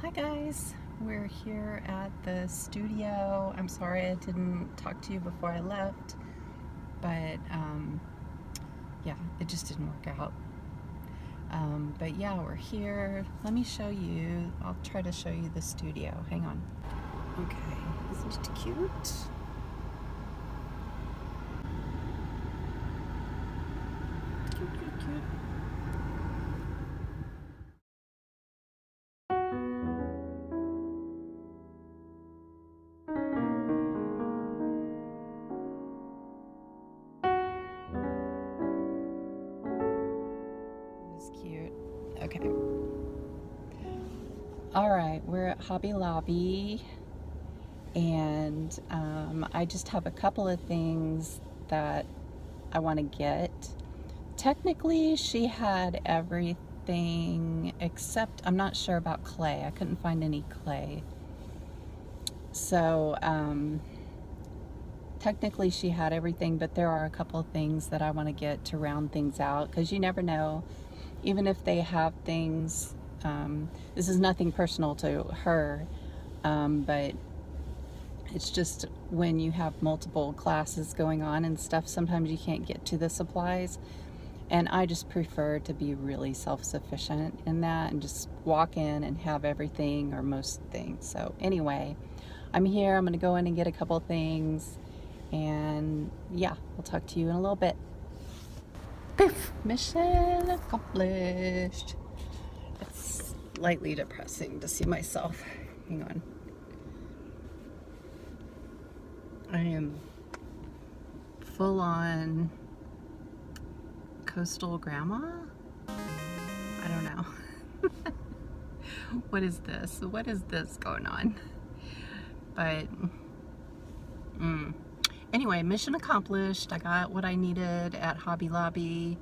Hi guys, we're here at the studio. I'm sorry I didn't talk to you before I left, but yeah, it just didn't work out. But yeah, we're here. Let me show you. I'll try to show you the studio. Hang on. Okay, isn't it cute? Cute, cute, cute. It's cute. Okay. All right, we're at Hobby Lobby, and I just have a couple of things that I want to get. Technically, she had everything except I'm not sure about clay. I couldn't find any clay. So, technically, she had everything, but there are a couple of things that I want to get to round things out because you never know. Even if they have things, this is nothing personal to her, but it's just when you have multiple classes going on and stuff, sometimes you can't get to the supplies. And I just prefer to be really self-sufficient in that and just walk in and have everything or most things. So anyway, I'm here. I'm going to go in and get a couple things. And yeah, we'll talk to you in a little bit. Poof! Mission accomplished. It's slightly depressing to see myself. Hang on. I am full on coastal grandma? I don't know. What is this? What is this going on? But anyway, mission accomplished. I got what I needed at Hobby Lobby.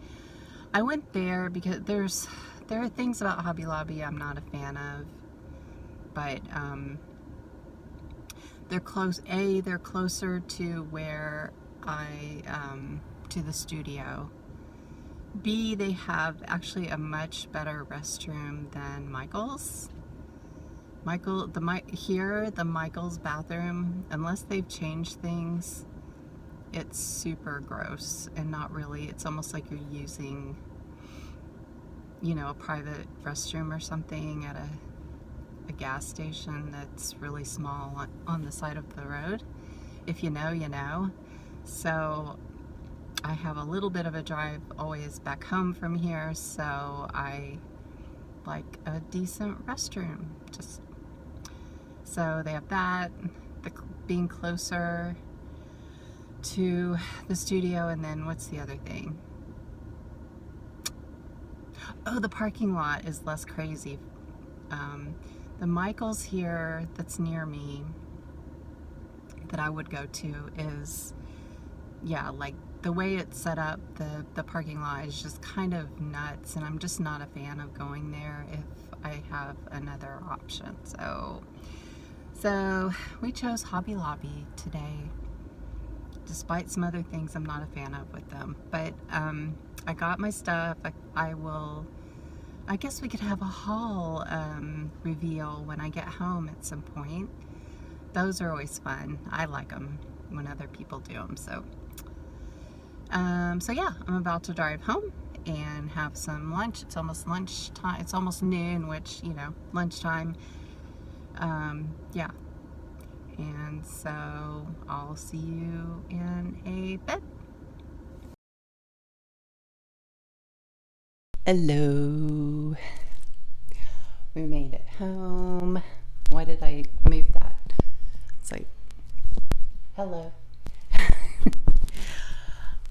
I went there because there are things about Hobby Lobby I'm not a fan of, but they're closer to where to the studio. B, they have actually a much better restroom than Michael's. The Michael's bathroom, unless they've changed things, it's super gross and not really. It's almost like you're using, a private restroom or something at a gas station that's really small on the side of the road. If you know, you know. So I have a little bit of a drive always back home from here, so I like a decent restroom. So they have that, being closer to the studio, and then what's the other thing? Oh, the parking lot is less crazy. The Michael's here that's near me that I would go to is, yeah, like the way it's set up, the parking lot is just kind of nuts, and I'm just not a fan of going there if I have another option. So we chose Hobby Lobby today, despite some other things I'm not a fan of with them. But I got my stuff. I guess we could have a haul reveal when I get home at some point. Those are always fun. I like them when other people do them. So yeah, I'm about to drive home and have some lunch. It's almost lunchtime. It's almost noon, which, lunchtime. Yeah. And so I'll see you in a bit. Hello. We made it home. Why did I move that? It's like, hello.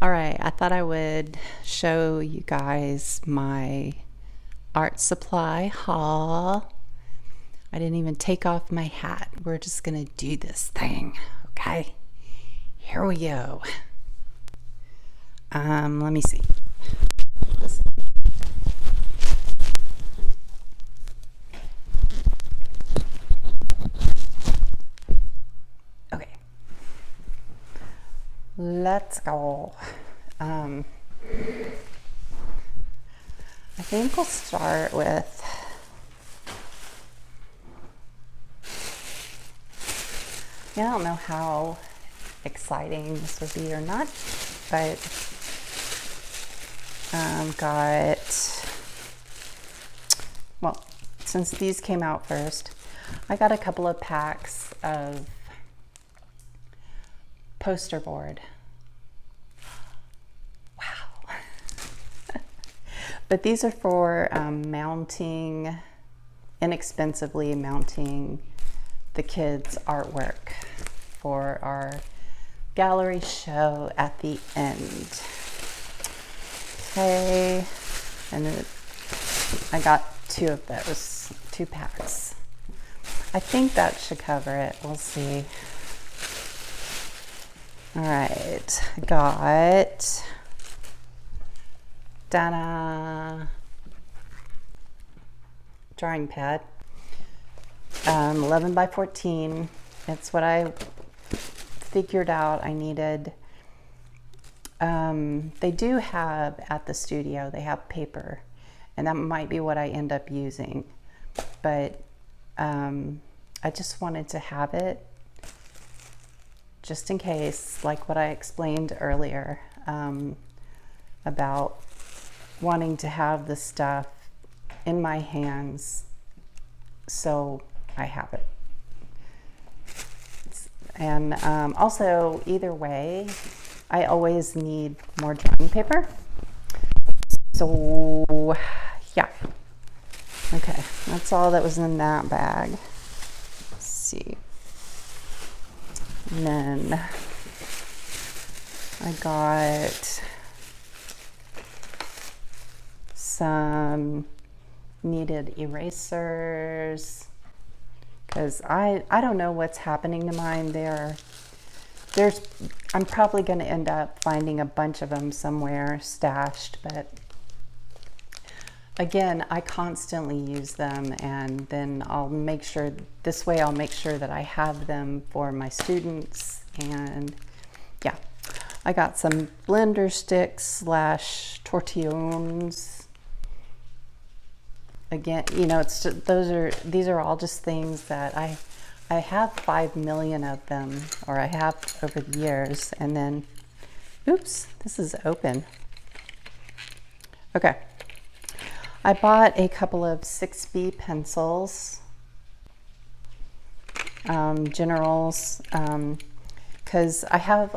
All right, I thought I would show you guys my art supply haul. I didn't even take off my hat. We're just gonna do this thing, okay? Here we go. Let me see. Okay. Let's go. I think we'll start with I don't know how exciting this would be or not, but well, since these came out first, I got a couple of packs of poster board. Wow. But these are for mounting, inexpensively mounting the kids' artwork for our gallery show at the end. Okay, and I got 2 of those, 2 packs. I think that should cover it. We'll see. All right, I got Dana drawing pad, 11 by 14. It's what I figured out I needed. They do have at the studio, they have paper, and that might be what I end up using, but I just wanted to have it just in case, like what I explained earlier, about wanting to have the stuff in my hands so I have it. And also, either way, I always need more drawing paper. So yeah, okay, that's all that was in that bag. Let's see. And then I got some needed erasers, because I don't know what's happening to mine. I'm probably going to end up finding a bunch of them somewhere stashed, but again, I constantly use them, and then I'll make sure, this way I'll make sure that I have them for my students. And yeah, I got some blender sticks / tortillones. Again, you know, it's just, these are all just things that I have 5 million of them, or I have over the years. And then, oops, this is open. Okay. I bought a couple of 6B pencils, generals, because I have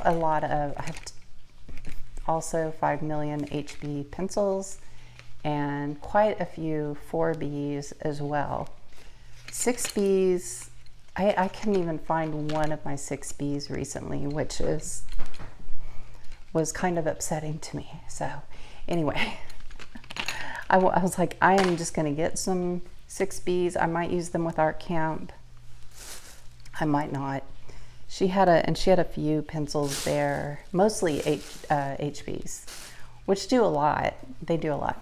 also 5 million HB pencils and quite a few 4Bs as well. 6Bs, I couldn't even find one of my 6Bs recently, which was kind of upsetting to me. So anyway, I was like, I am just going to get some 6Bs. I might use them with art camp. I might not. She had a few pencils there, mostly HBs, which do a lot. They do a lot.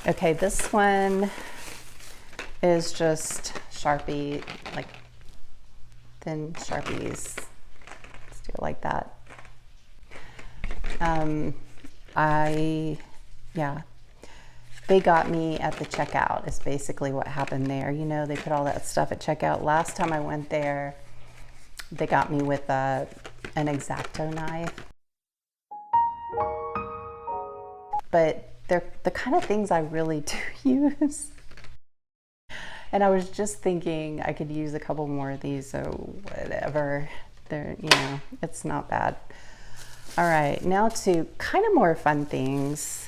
Okay, this one is just Sharpie, like thin Sharpies. Let's do it like that. Yeah. They got me at the checkout is basically what happened there. You know, they put all that stuff at checkout. Last time I went there, they got me with an X-Acto knife. But they're the kind of things I really do use. And I was just thinking I could use a couple more of these, so whatever. They're, you know, it's not bad. All right, now to kind of more fun things.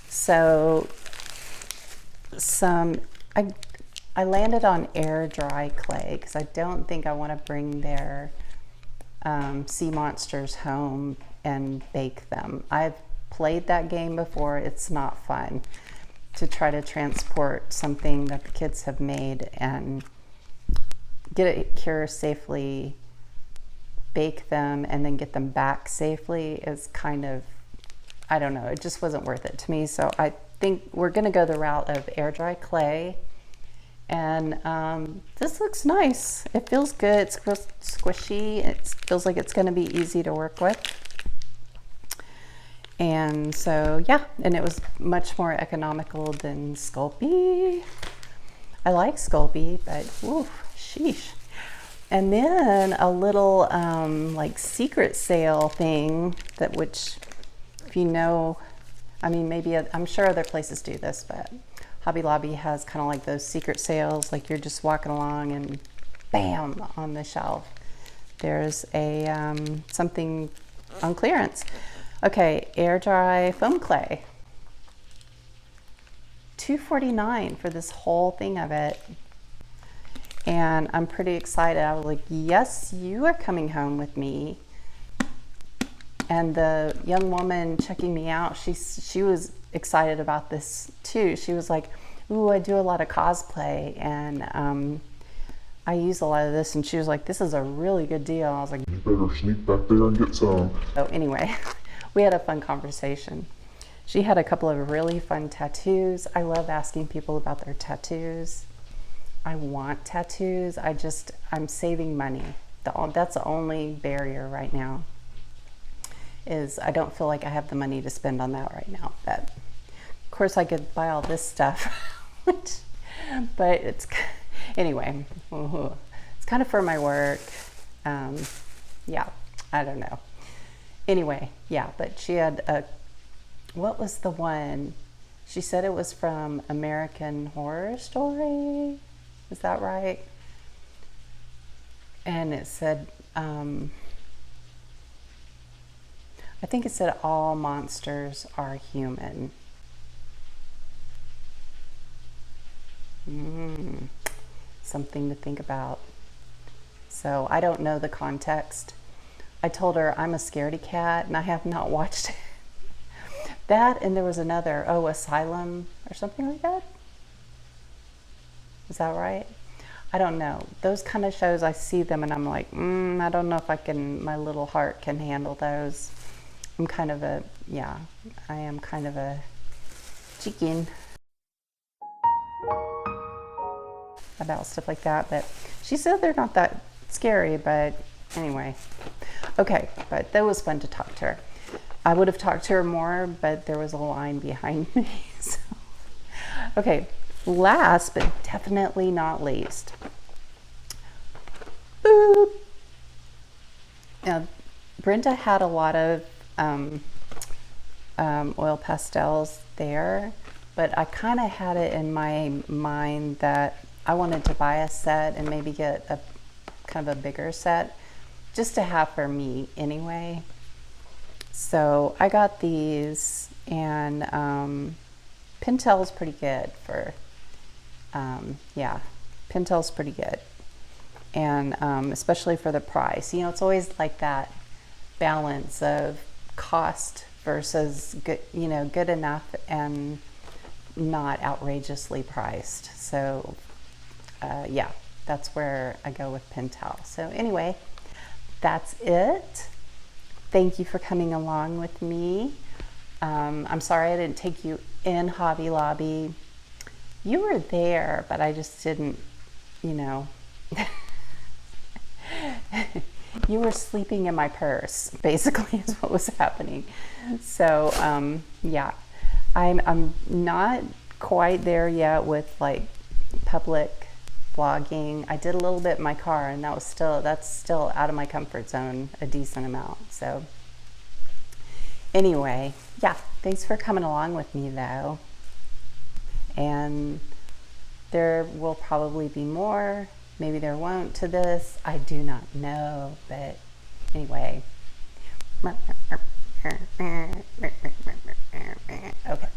So I landed on air dry clay because I don't think I want to bring their sea monsters home and bake them. I've played that game before. It's not fun to try to transport something that the kids have made and get it here safely, bake them, and then get them back safely is kind of, I don't know, it just wasn't worth it to me. So I think we're gonna go the route of air dry clay. And this looks nice. It feels good, it's squishy. It feels like it's gonna be easy to work with. And so, yeah, and it was much more economical than Sculpey. I like Sculpey, but whew, sheesh. And then a little like secret sale thing that, which if you know, I mean, maybe I'm sure other places do this, but Hobby Lobby has kind of like those secret sales, like you're just walking along and bam, on the shelf there's a something on clearance. Okay, air dry foam clay, $2.49 for this whole thing of it. And I'm pretty excited. I was like, yes, you are coming home with me. And the young woman checking me out, she was excited about this too. She was like, ooh, I do a lot of cosplay and I use a lot of this. And she was like, this is a really good deal. I was like, You better sneak back there and get some. so anyway, we had a fun conversation. She had a couple of really fun tattoos. I love asking people about their tattoos. I want tattoos. I'm saving money. That's the only barrier right now, is I don't feel like I have the money to spend on that right now. But of course I could buy all this stuff, but anyway, it's kind of for my work. Yeah, I don't know. Anyway, yeah, but she had what was the one? She said it was from American Horror Story. Is that right? And it said, I think it said all monsters are human. Something to think about. So I don't know the context. I told her I'm a scaredy cat and I have not watched it. That, and there was another, Asylum or something like that. Is that right? I don't know. Those kind of shows, I see them and I'm like, I don't know if my little heart can handle those. I am kind of a chicken about stuff like that. But she said they're not that scary, but anyway. Okay, but that was fun to talk to her. I would have talked to her more, but there was a line behind me. So. Okay, last but definitely not least. Boop. Now, Brenda had a lot of oil pastels there, but I kind of had it in my mind that I wanted to buy a set and maybe get a kind of a bigger set just to have for me anyway. So I got these, and Pentel's pretty good for, Pentel's pretty good. And especially for the price. You know, it's always like that balance of cost versus good, good enough and not outrageously priced. So yeah, that's where I go with Pentel. So anyway, that's it. Thank you for coming along with me. I'm sorry I didn't take you in Hobby Lobby. You were there, but I just didn't, you were sleeping in my purse, basically, is what was happening. So, yeah, I'm not quite there yet with like public vlogging. I did a little bit in my car, and that's still out of my comfort zone a decent amount. So anyway, yeah, thanks for coming along with me though. And there will probably be more. Maybe there won't to this. I do not know, but anyway. Okay.